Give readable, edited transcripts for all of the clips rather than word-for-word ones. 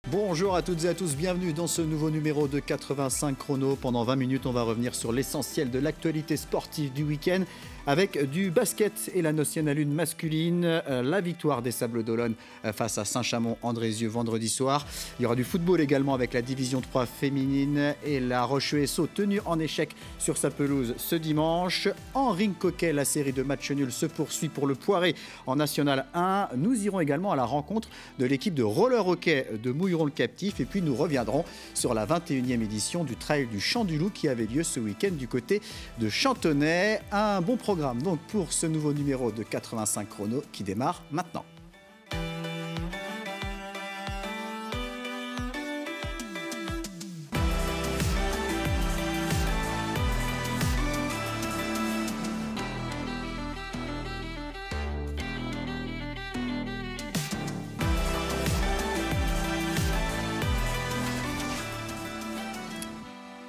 Bonjour à toutes et à tous, bienvenue dans ce nouveau numéro de 85 chrono. Pendant 20 minutes, on va revenir sur l'essentiel de l'actualité sportive du week-end avec du basket et la Nationale 1 masculine, la victoire des Sables d'Olonne face à Saint-Chamond-Andrézieux vendredi soir. Il y aura du football également avec la division 3 féminine et la Roche-ESO tenue en échec sur sa pelouse ce dimanche. En ring hockey, la série de matchs nuls se poursuit pour le Poiré en National 1. Nous irons également à la rencontre de l'équipe de roller hockey de Mouilleron-le-Captif et puis nous reviendrons sur la 21e édition du Trail du Champ du Loup qui avait lieu ce week-end du côté de Chantonnay. Un bon programme donc pour ce nouveau numéro de 85 chrono qui démarre maintenant.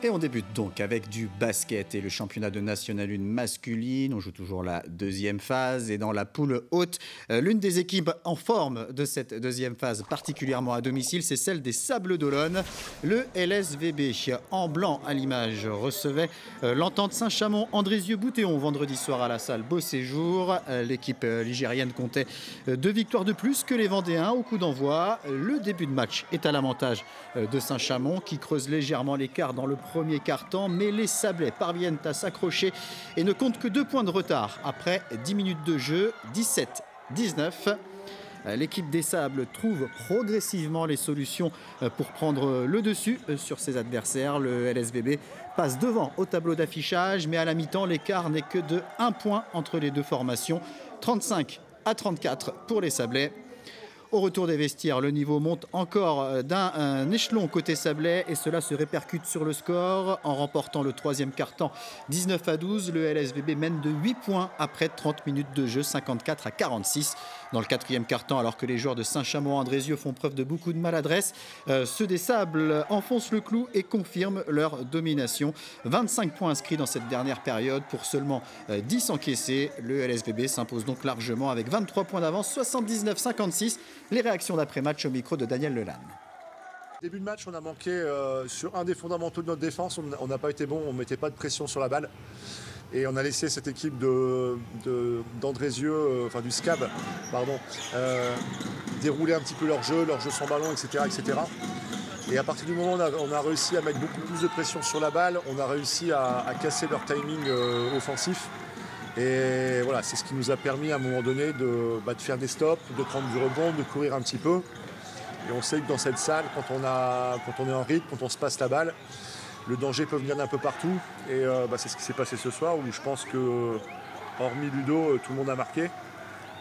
Et on débute donc avec du basket et le championnat de National 1 masculine. On joue toujours la deuxième phase et dans la poule haute, l'une des équipes en forme de cette deuxième phase, particulièrement à domicile, c'est celle des Sables d'Olonne. Le LSVB en blanc à l'image recevait l'Entente Saint-Chamond-Andrézieux-Boutéon vendredi soir à la salle Beau Séjour. L'équipe ligérienne comptait 2 victoires de plus que les Vendéens au coup d'envoi. Le début de match est à l'avantage de Saint-Chamond qui creuse légèrement l'écart dans le premier quart-temps, mais les Sablais parviennent à s'accrocher et ne comptent que 2 points de retard après 10 minutes de jeu, 17-19. L'équipe des Sables trouve progressivement les solutions pour prendre le dessus sur ses adversaires. Le LSVB passe devant au tableau d'affichage, mais à la mi-temps, l'écart n'est que de 1 point entre les deux formations, 35-34 pour les Sablais. Au retour des vestiaires, le niveau monte encore d'un échelon côté Sablais et cela se répercute sur le score. En remportant le 3e quart-temps 19-12, le LSVB mène de 8 points après 30 minutes de jeu, 54-46. Dans le 4e quart-temps, alors que les joueurs de Saint-Chamond-Andrézieux font preuve de beaucoup de maladresse, ceux des Sables enfoncent le clou et confirment leur domination. 25 points inscrits dans cette dernière période pour seulement 10 encaissés. Le LSVB s'impose donc largement avec 23 points d'avance, 79-56. Les réactions d'après-match au micro de Daniel Lelanne. Début de match, on a manqué sur un des fondamentaux de notre défense. On n'a pas été bon, on ne mettait pas de pression sur la balle. Et on a laissé cette équipe d'Andrézieux, enfin du SCAB, pardon, dérouler un petit peu leur jeu sans ballon, etc., etc. Et à partir du moment où on a réussi à mettre beaucoup plus de pression sur la balle, on a réussi à casser leur timing offensif. Et voilà, c'est ce qui nous a permis à un moment donné de faire des stops, de prendre du rebond, de courir un petit peu. Et on sait que dans cette salle, quand on est en rythme, quand on se passe la balle, le danger peut venir d'un peu partout. Et c'est ce qui s'est passé ce soir où je pense que, hormis Ludo, tout le monde a marqué.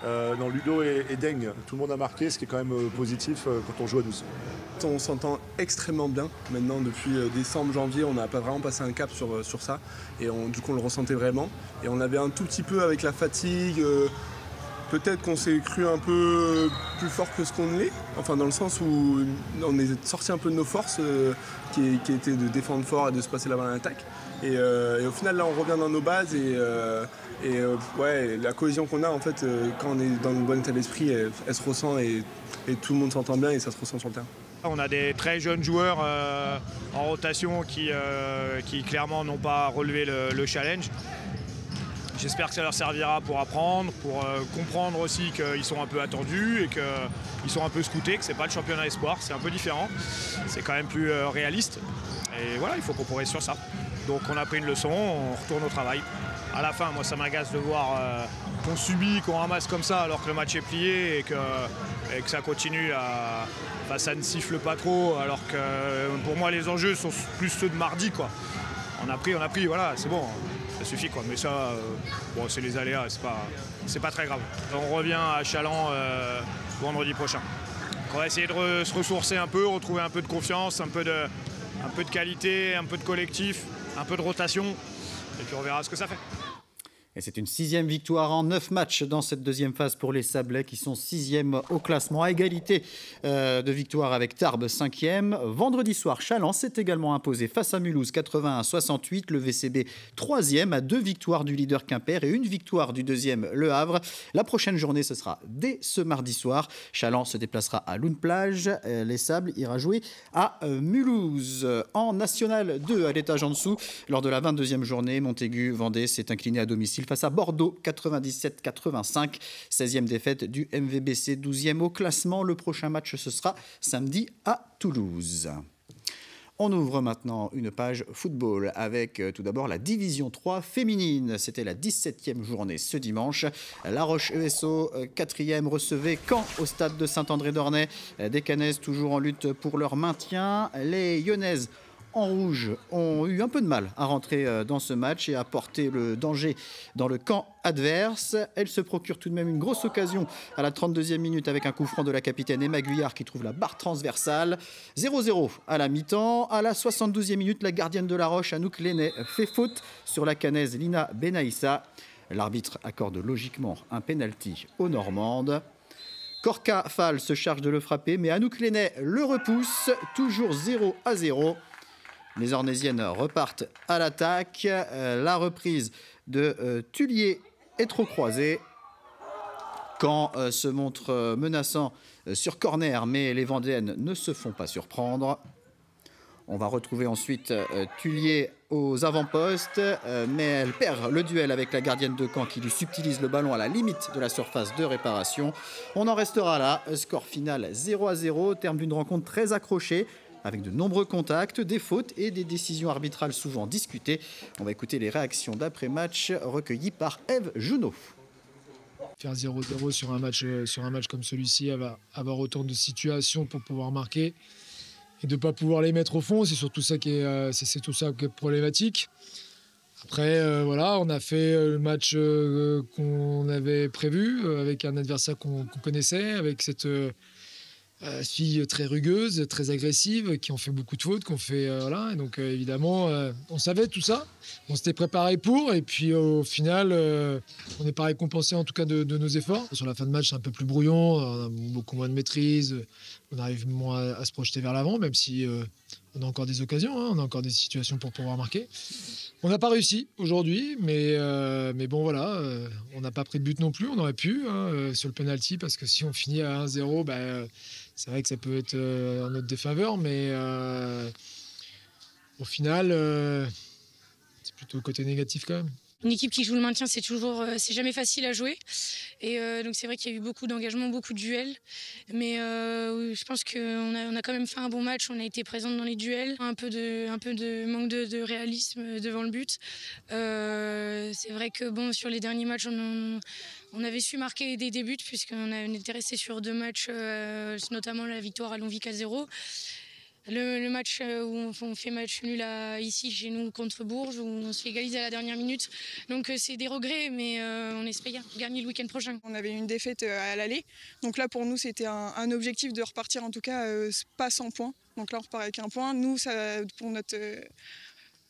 Non, Ludo et Deng, tout le monde a marqué, ce qui est quand même positif quand on joue à 12. On s'entend extrêmement bien. Maintenant, depuis décembre, janvier, on n'a pas vraiment passé un cap sur ça. Et du coup, on le ressentait vraiment. Et on avait un tout petit peu avec la fatigue. Peut-être qu'on s'est cru un peu plus fort que ce qu'on l'est. Enfin, dans le sens où on est sorti un peu de nos forces, qui étaient de défendre fort et de se passer la balle en attaque. Et au final, là, on revient dans nos bases. Ouais, la cohésion qu'on a, en fait, quand on est dans le bon état d'esprit, elle se ressent et tout le monde s'entend bien et ça se ressent sur le terrain. On a des très jeunes joueurs en rotation qui clairement n'ont pas relevé le challenge. J'espère que ça leur servira pour apprendre, pour comprendre aussi qu'ils sont un peu attendus et qu'ils sont un peu scoutés, que c'est pas le championnat espoir, c'est un peu différent. C'est quand même plus réaliste. Et voilà, il faut qu'on progresse sur ça. Donc on a pris une leçon, on retourne au travail. À la fin, moi ça m'agace de voir qu'on subit, qu'on ramasse comme ça alors que le match est plié et que ça continue ça ne siffle pas trop, alors que pour moi les enjeux sont plus ceux de mardi, quoi. On a pris, voilà, c'est bon, ça suffit, quoi. Mais ça, c'est les aléas, c'est pas très grave. On revient à Chaland vendredi prochain. On va essayer de se ressourcer un peu, retrouver un peu de confiance, un peu de qualité, un peu de collectif, un peu de rotation, et puis on verra ce que ça fait. Et c'est une 6e victoire en 9 matchs dans cette deuxième phase pour les Sablais qui sont 6e au classement, à égalité de victoire avec Tarbes 5e. Vendredi soir, Challans s'est également imposé face à Mulhouse 81-68. Le VCB 3e à 2 victoires du leader Quimper et 1 victoire du 2e Le Havre. La prochaine journée, ce sera dès ce mardi soir. Challans se déplacera à Loun-Plage. Les Sables ira jouer à Mulhouse. En National 2, à l'étage en dessous, lors de la 22e journée, Montaigu-Vendée s'est incliné à domicile face à Bordeaux, 97-85. 16e défaite du MVBC, 12e au classement. Le prochain match, ce sera samedi à Toulouse. On ouvre maintenant une page football avec tout d'abord la Division 3 féminine. C'était la 17e journée ce dimanche. La Roche ESO, 4e, recevait Caen au stade de Saint-André-d'Ornay. Des Canaises toujours en lutte pour leur maintien. Les Lyonnaises en rouge ont eu un peu de mal à rentrer dans ce match et à porter le danger dans le camp adverse. Elle se procure tout de même une grosse occasion à la 32e minute avec un coup franc de la capitaine Emma Guyard qui trouve la barre transversale. 0-0 à la mi-temps. À la 72e minute, la gardienne de la Roche, Anouk Lenné, fait faute sur la Canaise Lina Benaïssa. L'arbitre accorde logiquement un pénalty aux Normandes. Korka Fall se charge de le frapper, mais Anouk Lenné le repousse. Toujours 0-0. Les Ornésiennes repartent à l'attaque. La reprise de Tullier est trop croisée. Caen se montre menaçant sur corner, mais les Vendéennes ne se font pas surprendre. On va retrouver ensuite Tullier aux avant-postes, mais elle perd le duel avec la gardienne de Caen qui lui subtilise le ballon à la limite de la surface de réparation. On en restera là. Score final 0-0, terme d'une rencontre très accrochée, avec de nombreux contacts, des fautes et des décisions arbitrales souvent discutées. On va écouter les réactions d'après-match recueillies par Ève Junot. Faire 0-0 sur un match comme celui-ci, avoir autant de situations pour pouvoir marquer et de ne pas pouvoir les mettre au fond, c'est surtout ça qui est problématique. Après, voilà, on a fait le match qu'on avait prévu, avec un adversaire qu'on connaissait, avec cette fille très rugueuse, très agressive, qui ont fait beaucoup de fautes, voilà. Et donc évidemment, on savait tout ça, on s'était préparé pour, et puis au final, on n'est pas récompensé en tout cas de nos efforts. Sur la fin de match, c'est un peu plus brouillon, on a beaucoup moins de maîtrise, on arrive moins à se projeter vers l'avant, même si on a encore des occasions, on a encore des situations pour pouvoir marquer. On n'a pas réussi aujourd'hui, mais bon voilà, on n'a pas pris de but non plus, on aurait pu sur le penalty, parce que si on finit à 1-0, c'est vrai que ça peut être en notre défaveur, mais au final, c'est plutôt le côté négatif quand même. Une équipe qui joue le maintien, c'est jamais facile à jouer. Et donc c'est vrai qu'il y a eu beaucoup d'engagement, beaucoup de duels. Mais je pense qu'on a quand même fait un bon match. On a été présente dans les duels. Un peu de manque de réalisme devant le but. C'est vrai que sur les derniers matchs, on avait su marquer des buts puisqu'on était resté sur 2 matchs, notamment la victoire à Longwy 4-0. Le match où on fait match nul ici chez nous contre Bourges, où on se fait égaliser à la dernière minute. Donc c'est des regrets, mais on espère gagner le week-end prochain. On avait une défaite à l'aller. Donc là, pour nous, c'était un objectif de repartir, en tout cas, pas sans points. Donc là, on repart avec 1 point. Nous,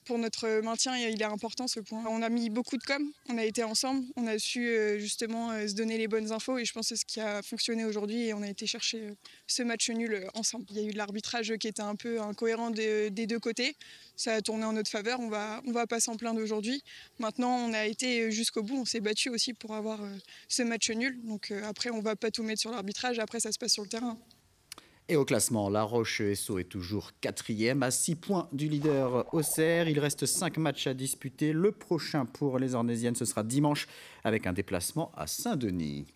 pour notre maintien, il est important ce point. On a mis beaucoup de com, on a été ensemble, on a su justement se donner les bonnes infos et je pense que c'est ce qui a fonctionné aujourd'hui et on a été chercher ce match nul ensemble. Il y a eu de l'arbitrage qui était un peu incohérent des 2 côtés. Ça a tourné en notre faveur, on va pas s'en plaindre aujourd'hui. Maintenant, on a été jusqu'au bout, on s'est battu aussi pour avoir ce match nul. Donc après, on va pas tout mettre sur l'arbitrage, après ça se passe sur le terrain. Et au classement, La Roche ESO est toujours 4e à 6 points du leader Auxerre. Il reste 5 matchs à disputer. Le prochain pour les Ornésiennes, ce sera dimanche avec un déplacement à Saint-Denis.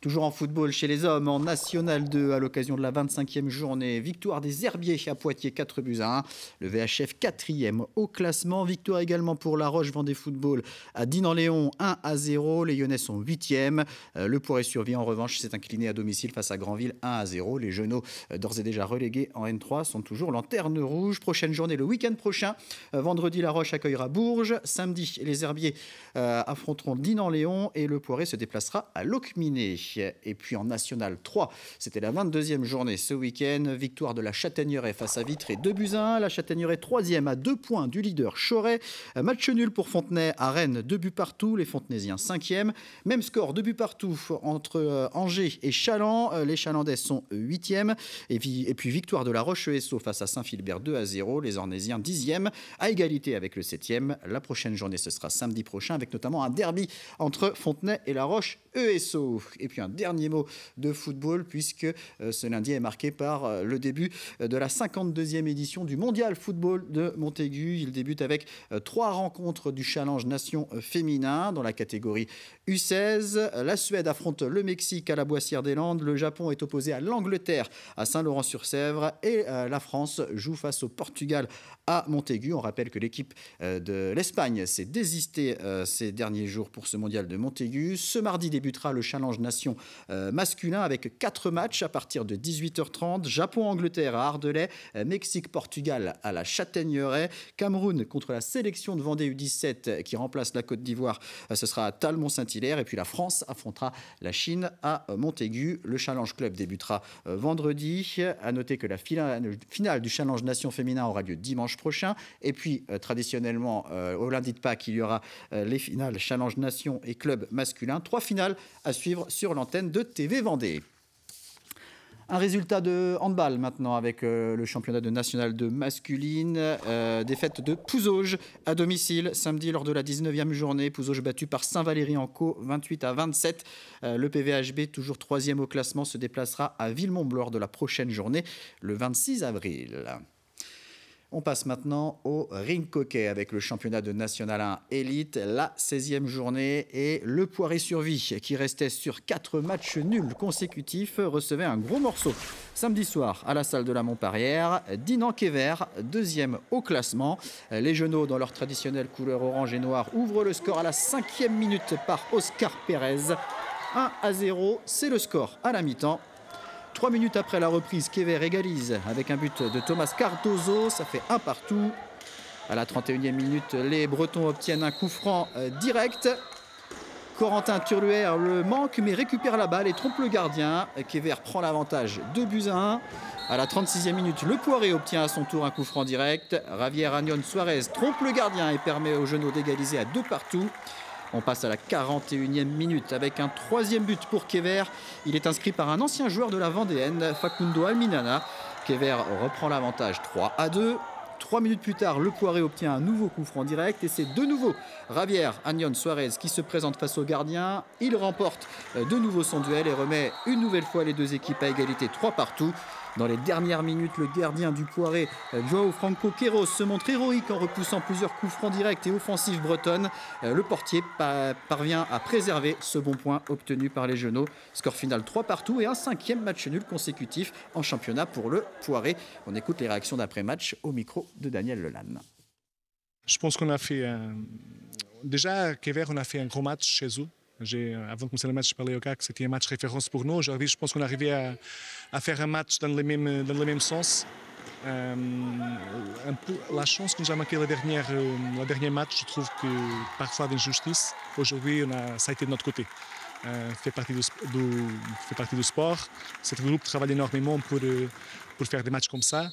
Toujours en football chez les hommes, en National 2, à l'occasion de la 25e journée. Victoire des Herbiers à Poitiers, 4-1. Le VHF 4e au classement. Victoire également pour La Roche Vendée Football à Dinan-Léon, 1-0. Les Lyonnais sont 8e. Le Poiré-sur-Vie, en revanche, s'est incliné à domicile face à Granville, 1-0. Les Genoux, d'ores et déjà relégués en N3, sont toujours lanterne rouge. Prochaine journée, le week-end prochain. Vendredi, La Roche accueillera Bourges. Samedi, les Herbiers affronteront Dinan-Léon et le Poiré se déplacera à Locminé. Et puis en National 3, c'était la 22e journée ce week-end. Victoire de la Châtaigneraie face à Vitré, 2-1. La Châtaigneraie 3e à 2 points du leader Choret. Match nul pour Fontenay à Rennes, 2 buts partout. Les Fontenaisiens 5e. Même score, 2 buts partout entre Angers et Chaland. Les Chalandais sont 8e. Et puis victoire de la Roche-ESO face à Saint-Philbert, 2-0. Les Ornésiens 10e, à égalité avec le 7e. La prochaine journée, ce sera samedi prochain, avec notamment un derby entre Fontenay et la Roche-ESO. Et puis un dernier mot de football, puisque ce lundi est marqué par le début de la 52e édition du Mondial Football de Montaigu. Il débute avec 3 rencontres du Challenge Nation féminin dans la catégorie U16. La Suède affronte le Mexique à la Boissière-des-Landes. Le Japon est opposé à l'Angleterre à Saint-Laurent-sur-Sèvre. Et la France joue face au Portugal à Montaigu. On rappelle que l'équipe de l'Espagne s'est désistée ces derniers jours pour ce mondial de Montaigu. Ce mardi débutera le Challenge Nation masculin avec 4 matchs à partir de 18h30. Japon-Angleterre à Ardelais, Mexique-Portugal à la Châtaigneraie, Cameroun contre la sélection de Vendée U17 qui remplace la Côte d'Ivoire, ce sera à Talmont-Saint-Hilaire. Et puis la France affrontera la Chine à Montaigu. Le Challenge Club débutera vendredi. À noter que la finale du Challenge Nation féminin aura lieu dimanche prochain. Et puis, traditionnellement, au lundi de Pâques, il y aura les finales Challenge Nation et Club masculin. 3 finales à suivre sur l'antenne de TV Vendée. Un résultat de handball maintenant avec le championnat de national de masculine. Défaite de Pouzauges à domicile samedi lors de la 19e journée. Pouzauges battu par Saint-Valery-en-Caux 28-27. Le PVHB, toujours 3e au classement, se déplacera à Villemomble lors de la prochaine journée le 26 avril. On passe maintenant au ring hockey avec le championnat de National 1 Élite, la 16e journée, et le Poiré-sur-Vie qui restait sur 4 matchs nuls consécutifs recevait un gros morceau. Samedi soir à la salle de la Montparière, Dinan-Quéver, 2e au classement. Les Genoux, dans leur traditionnelle couleur orange et noire, ouvrent le score à la 5e minute par Oscar Pérez. 1-0, c'est le score à la mi-temps. 3 minutes après la reprise, Quéver égalise avec un but de Thomas Cardozo. Ça fait 1 partout. À la 31e minute, les Bretons obtiennent un coup franc direct. Corentin Turluer le manque mais récupère la balle et trompe le gardien. Quéver prend l'avantage, 2-1. À la 36e minute, le Poiré obtient à son tour un coup franc direct. Javier Agnon Suarez trompe le gardien et permet aux Genoux d'égaliser à 2 partout. On passe à la 41e minute avec un 3e but pour Quéver. Il est inscrit par un ancien joueur de la Vendéenne, Facundo Alminana. Quéver reprend l'avantage 3-2. 3 minutes plus tard, le Poiré obtient un nouveau coup franc direct et c'est de nouveau Javier Agnon Suarez qui se présente face au gardien. Il remporte de nouveau son duel et remet une nouvelle fois les deux équipes à égalité 3 partout. Dans les dernières minutes, le gardien du Poiré, João Franco Queiroz, se montre héroïque en repoussant plusieurs coups francs directs et offensifs bretonnes. Le portier parvient à préserver ce bon point obtenu par les Genoux. Score final 3 partout et un 5e match nul consécutif en championnat pour le Poiré. On écoute les réactions d'après-match au micro de Daniel Lelanne. Je pense qu'on a fait... Déjà, Quéver, on a fait un gros match chez eux. Avant de commencer le match, je parlais au gars que c'était un match référence pour nous. Aujourd'hui, je pense qu'on est arrivé à faire un match dans le même sens. La chance que nous a manqué le dernier match, je trouve que parfois d'injustice. Aujourd'hui, ça a été de notre côté. Fait partie du sport. Cet groupe travaille énormément pour faire des matchs comme ça.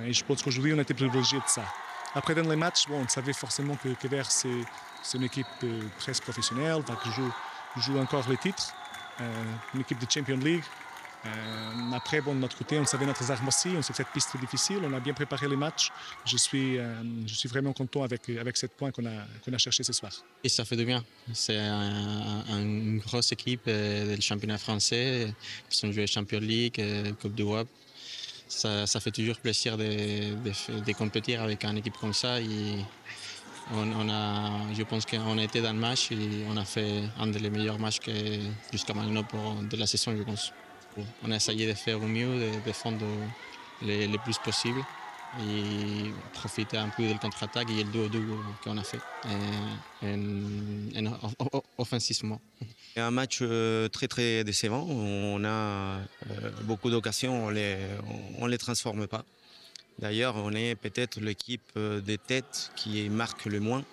Et je pense qu'aujourd'hui, on a été privilégiés de ça. Après, dans les matchs, on savait forcément que Quéver, c'est une équipe presque professionnelle, qui joue encore les titres, une équipe de Champions League. Après, de notre côté, on savait notre arme aussi, on sait que cette piste est difficile, on a bien préparé les matchs. Je suis vraiment content avec 7 points qu'on a cherché ce soir. Et ça fait du bien. C'est une grosse équipe du championnat français. Ils ont joué Champions League, Coupe d'Europe. Ça fait toujours plaisir de compétir avec une équipe comme ça. Et je pense qu'on a été dans le match et on a fait un des meilleurs matchs jusqu'à maintenant de la saison, je pense. On a essayé de faire au mieux, de défendre le plus possible et profiter un peu du contre-attaque et le 2-2 qu'on a fait offensivement. C'est un match très très décevant. On a beaucoup d'occasions, on ne les transforme pas. D'ailleurs, on est peut-être l'équipe de tête qui marque le moins.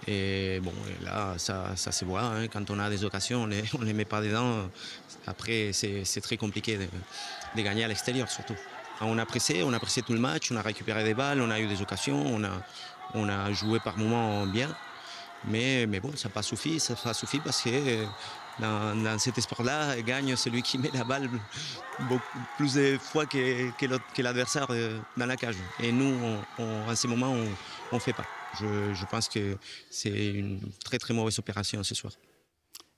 Et bon, et là, ça se voit, hein, quand on a des occasions, on ne les met pas dedans. Après, c'est très compliqué de gagner à l'extérieur surtout. On a pressé tout le match, on a récupéré des balles, on a eu des occasions, on a joué par moments bien. Mais bon, ça n'a pas suffi parce que dans cet sport-là, gagne celui qui met la balle beaucoup plus de fois que l'adversaire dans la cage. Et nous, en ce moment, on ne fait pas. Je pense que c'est une très très mauvaise opération ce soir.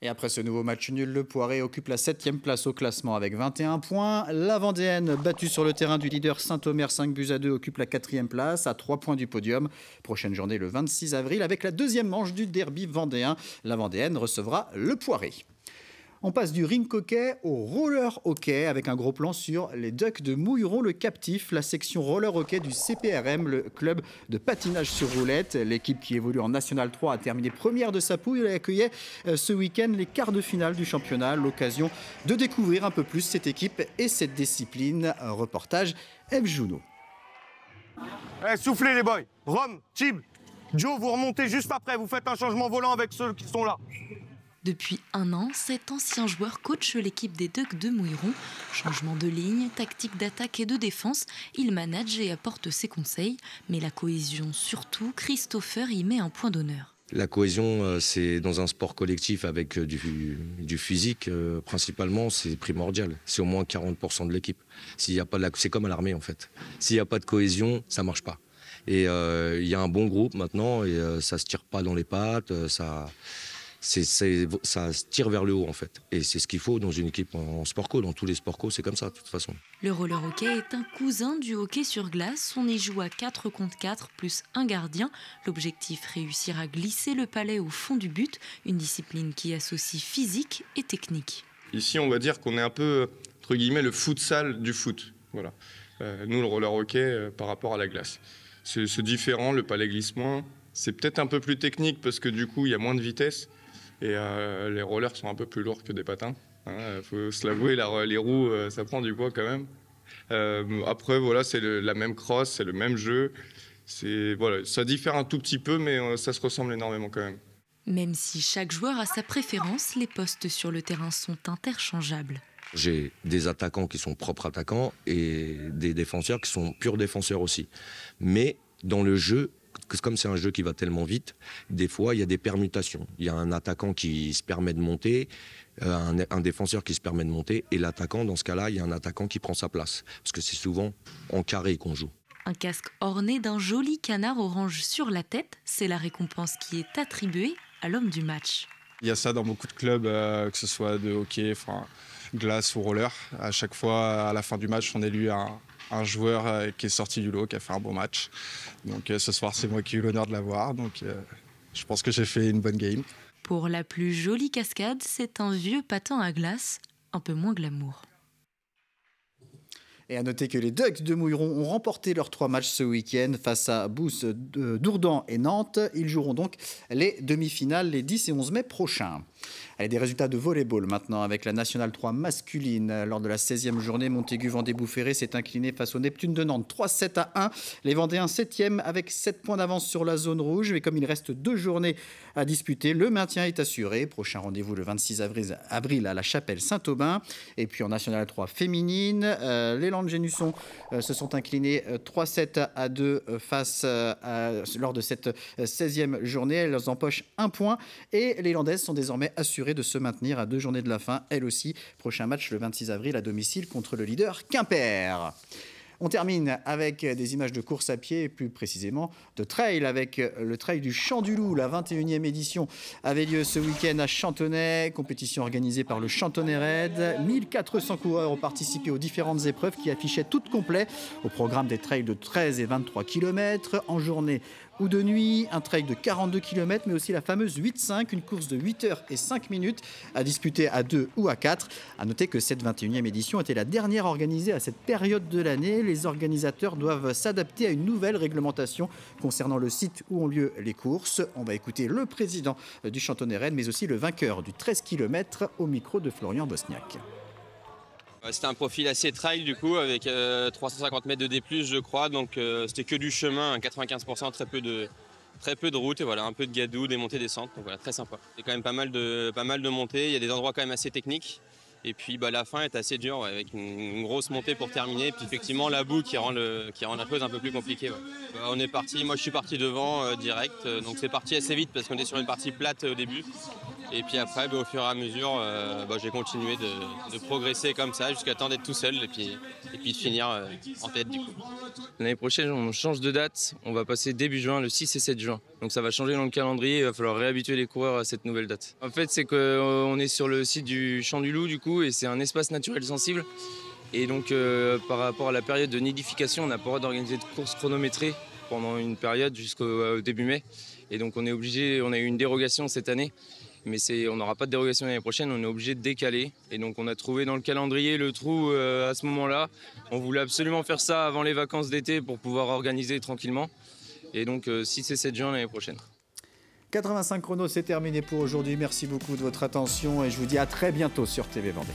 Et après ce nouveau match nul, le Poiré occupe la 7e place au classement avec 21 points. La Vendéenne, battue sur le terrain du leader Saint-Omer 5-2, occupe la 4e place à 3 points du podium. Prochaine journée le 26 avril avec la 2e manche du derby vendéen. La Vendéenne recevra le Poiré. On passe du ring hockey au roller hockey avec un gros plan sur les Ducks de Mouilleron le Captif, la section roller hockey du CPRM, le club de patinage sur roulette. L'équipe qui évolue en National 3 a terminé première de sa poule et accueillait ce week-end les quarts de finale du championnat. L'occasion de découvrir un peu plus cette équipe et cette discipline. Un reportage Eve Junot. Soufflez les boys. Rome, Tib, Joe, vous remontez juste après. Vous faites un changement volant avec ceux qui sont là. Depuis un an, cet ancien joueur coach l'équipe des Ducks de Mouilleron. Changement de ligne, tactique d'attaque et de défense, il manage et apporte ses conseils. Mais la cohésion surtout, Christopher y met un point d'honneur. La cohésion, c'est dans un sport collectif avec du physique, principalement, c'est primordial. C'est au moins 40% de l'équipe. S'il y a pas c'est comme à l'armée en fait. S'il n'y a pas de cohésion, ça ne marche pas. Et il y a un bon groupe maintenant et ça ne se tire pas dans les pattes, ça se tire vers le haut en fait. Et c'est ce qu'il faut dans une équipe en sport co. Dans tous les sports co, c'est comme ça de toute façon. Le roller hockey est un cousin du hockey sur glace. On y joue à 4 contre 4 plus un gardien. L'objectif, réussir à glisser le palet au fond du but. Une discipline qui associe physique et technique. Ici, on va dire qu'on est un peu, entre guillemets, le futsal du foot. Voilà. Nous, le roller hockey, par rapport à la glace. C'est différent, le palet glisse moins. C'est peut-être un peu plus technique parce que du coup, il y a moins de vitesse. Et les rollers sont un peu plus lourds que des patins. Faut se l'avouer, les roues, ça prend du poids quand même. Après, voilà, c'est la même crosse, c'est le même jeu. Voilà, ça diffère un tout petit peu, mais ça se ressemble énormément quand même. Même si chaque joueur a sa préférence, les postes sur le terrain sont interchangeables. J'ai des attaquants qui sont propres attaquants et des défenseurs qui sont purs défenseurs aussi. Mais dans le jeu, comme c'est un jeu qui va tellement vite, des fois, il y a des permutations. Il y a un attaquant qui se permet de monter, un défenseur qui se permet de monter, et l'attaquant, dans ce cas-là, il y a un attaquant qui prend sa place. Parce que c'est souvent en carré qu'on joue. Un casque orné d'un joli canard orange sur la tête, c'est la récompense qui est attribuée à l'homme du match. Il y a ça dans beaucoup de clubs, que ce soit de hockey, glace ou roller. À chaque fois, à la fin du match, on élit un joueur qui est sorti du lot, qui a fait un bon match. Donc ce soir, c'est moi qui ai eu l'honneur de l'avoir. Donc je pense que j'ai fait une bonne game. Pour la plus jolie cascade, c'est un vieux patin à glace, un peu moins glamour. Et à noter que les Ducks de Mouilleron ont remporté leurs 3 matchs ce week-end face à Bousse, Dourdan et Nantes. Ils joueront donc les demi-finales les 10 et 11 mai prochains. Allez, des résultats de volleyball maintenant avec la Nationale 3 masculine. Lors de la 16e journée, Montaigu-Vendée-Boufféré s'est incliné face au Neptune de Nantes 3-7-1. Les Vendéens 7e avec 7 points d'avance sur la zone rouge. Mais comme il reste 2 journées à disputer, le maintien est assuré. Prochain rendez-vous le 26 avril à la Chapelle Saint-Aubin. Et puis en Nationale 3 féminine, les Landes-Génusson se sont inclinés 3-7-2 lors de cette 16e journée. Elles empochent 1 point et les Landaises sont désormais assurées de se maintenir à 2 journées de la fin. Elles aussi, prochain match le 26 avril à domicile contre le leader Quimper. On termine avec des images de course à pied, et plus précisément de trail, avec le trail du Champ du Loup. La 21e édition avait lieu ce week-end à Chantonnay, compétition organisée par le Chantonnay Raid. 1400 coureurs ont participé aux différentes épreuves qui affichaient toutes complets au programme des trails de 13 et 23 km en journée ou de nuit, un trail de 42 km, mais aussi la fameuse 8-5, une course de 8 heures et 5 minutes à disputer à 2 ou à 4. À noter que cette 21e édition était la dernière organisée à cette période de l'année. Les organisateurs doivent s'adapter à une nouvelle réglementation concernant le site où ont lieu les courses. On va écouter le président du Chantonnay Raid, mais aussi le vainqueur du 13 km au micro de Florian Bosniak. C'était un profil assez trail du coup avec 350 mètres de D+, je crois, donc c'était que du chemin, 95%, très peu Très peu de route et voilà, un peu de gadou, des montées, descentes, donc voilà, très sympa. C'est quand même pas mal de montées, il y a des endroits quand même assez techniques. Et puis la fin est assez dure, ouais, avec une grosse montée pour terminer. Et puis effectivement la boue qui rend la chose un peu plus compliquée. Ouais. On est parti, moi je suis parti devant direct, donc c'est parti assez vite parce qu'on est sur une partie plate au début. Et puis après, au fur et à mesure, j'ai continué de progresser comme ça jusqu'à temps d'être tout seul et puis de finir en tête du coup. L'année prochaine, on change de date. On va passer début juin, le 6 et 7 juin. Donc ça va changer dans le calendrier. Il va falloir réhabituer les coureurs à cette nouvelle date. En fait, c'est qu'on est sur le site du Champ du Loup du coup, et c'est un espace naturel sensible. Et donc, par rapport à la période de nidification, on n'a pas le droit d'organiser de courses chronométrées pendant une période jusqu'au début mai. Et donc, on est obligé. On a eu une dérogation cette année. Mais on n'aura pas de dérogation l'année prochaine, on est obligé de décaler. Et donc on a trouvé dans le calendrier le trou à ce moment-là. On voulait absolument faire ça avant les vacances d'été pour pouvoir organiser tranquillement. Et donc 6 et 7 juin l'année prochaine. 85 chronos, c'est terminé pour aujourd'hui. Merci beaucoup de votre attention et je vous dis à très bientôt sur TV Vendée.